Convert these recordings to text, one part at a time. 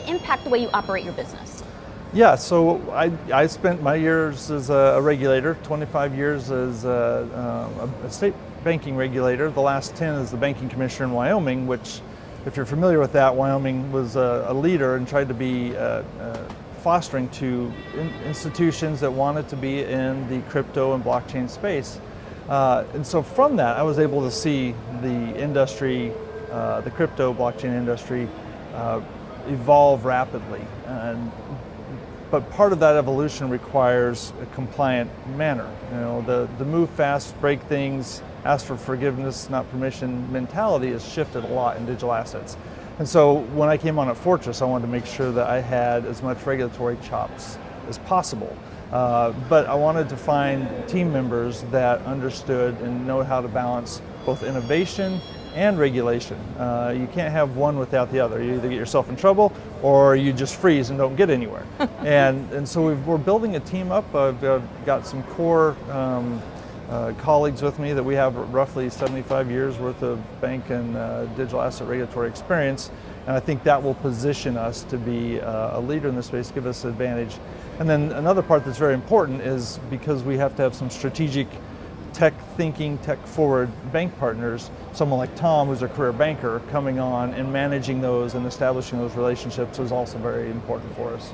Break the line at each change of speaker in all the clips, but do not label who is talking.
it impact the way you operate your business?
Yeah, so I spent my years as a regulator, 25 years as a state banking regulator. The last 10 as the banking commissioner in Wyoming, which, if you're familiar with that, Wyoming was a leader and tried to be fostering to institutions that wanted to be in the crypto and blockchain space. And so from that, I was able to see the industry, the crypto blockchain industry, evolve rapidly. But part of that evolution requires a compliant manner. You know, the move fast, break things, ask for forgiveness, not permission mentality has shifted a lot in digital assets. And so when I came on at Fortress, I wanted to make sure that I had as much regulatory chops as possible. But I wanted to find team members that understood and know how to balance both innovation and regulation. You can't have one without the other. You either get yourself in trouble or you just freeze and don't get anywhere. and so we're building a team up. I've got some core colleagues with me that we have roughly 75 years worth of bank and digital asset regulatory experience. And I think that will position us to be a leader in this space, give us an advantage. And then another part that's very important is because we have to have some strategic tech thinking, tech forward bank partners, someone like Tom, who's a career banker, coming on and managing those and establishing those relationships is also very important for us.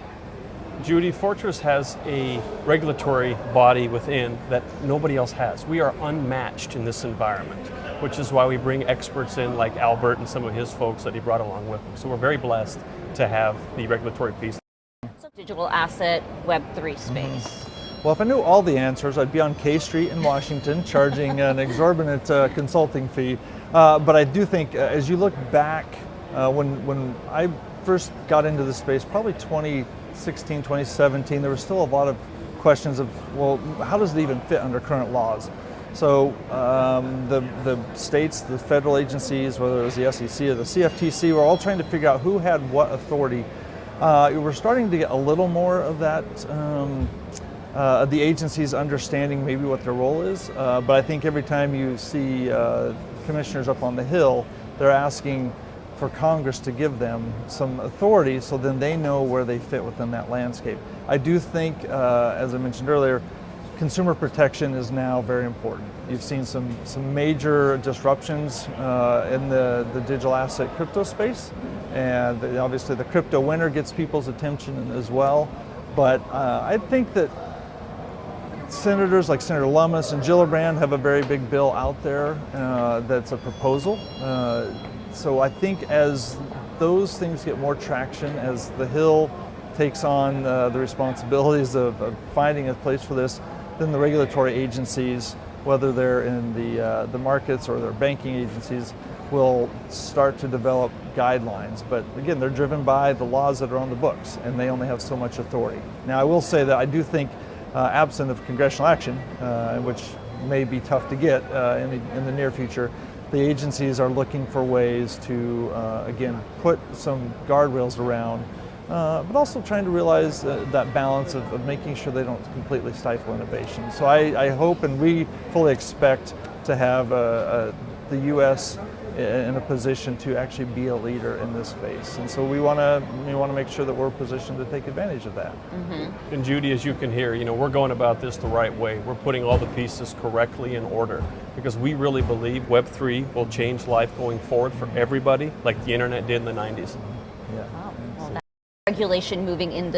Judy, Fortress has a regulatory body within that nobody else has. We are unmatched in this environment, which is why we bring experts in like Albert and some of his folks that he brought along with him. So we're very blessed to have the regulatory piece.
So digital asset, Web3 space.
Well, if I knew all the answers, I'd be on K Street in Washington charging an exorbitant consulting fee. But I do think as you look back, when I first got into this space, probably 2016, 2017, there was still a lot of questions of, well, how does it even fit under current laws? So the states, the federal agencies, whether it was the SEC or the CFTC, were all trying to figure out who had what authority. We're starting to get a little more of that, the agencies understanding maybe what their role is, but I think every time you see commissioners up on the Hill, they're asking for Congress to give them some authority so then they know where they fit within that landscape. I do think, as I mentioned earlier, consumer protection is now very important. You've seen some major disruptions in the digital asset crypto space, and obviously the crypto winter gets people's attention as well. But I think that senators like Senator Lummis and Gillibrand have a very big bill out there that's a proposal. So I think as those things get more traction, as the Hill takes on the responsibilities of finding a place for this, then the regulatory agencies, whether they're in the markets or they're banking agencies, will start to develop guidelines. But again, they're driven by the laws that are on the books, and they only have so much authority. Now, I will say that I do think, absent of congressional action, which may be tough to get in the near future, the agencies are looking for ways to, again, put some guardrails around, but also trying to realize that balance of making sure they don't completely stifle innovation. So I hope and we fully expect to have the U.S. in a position to actually be a leader in this space. And so we want to make sure that we're positioned to take advantage of that.
Mm-hmm. And Judy, as you can hear, we're going about this the right way. We're putting all the pieces correctly in order because we really believe Web3 will change life going forward for everybody like the internet did in the 90s.
Yeah.
Wow. Well, that regulation moving in the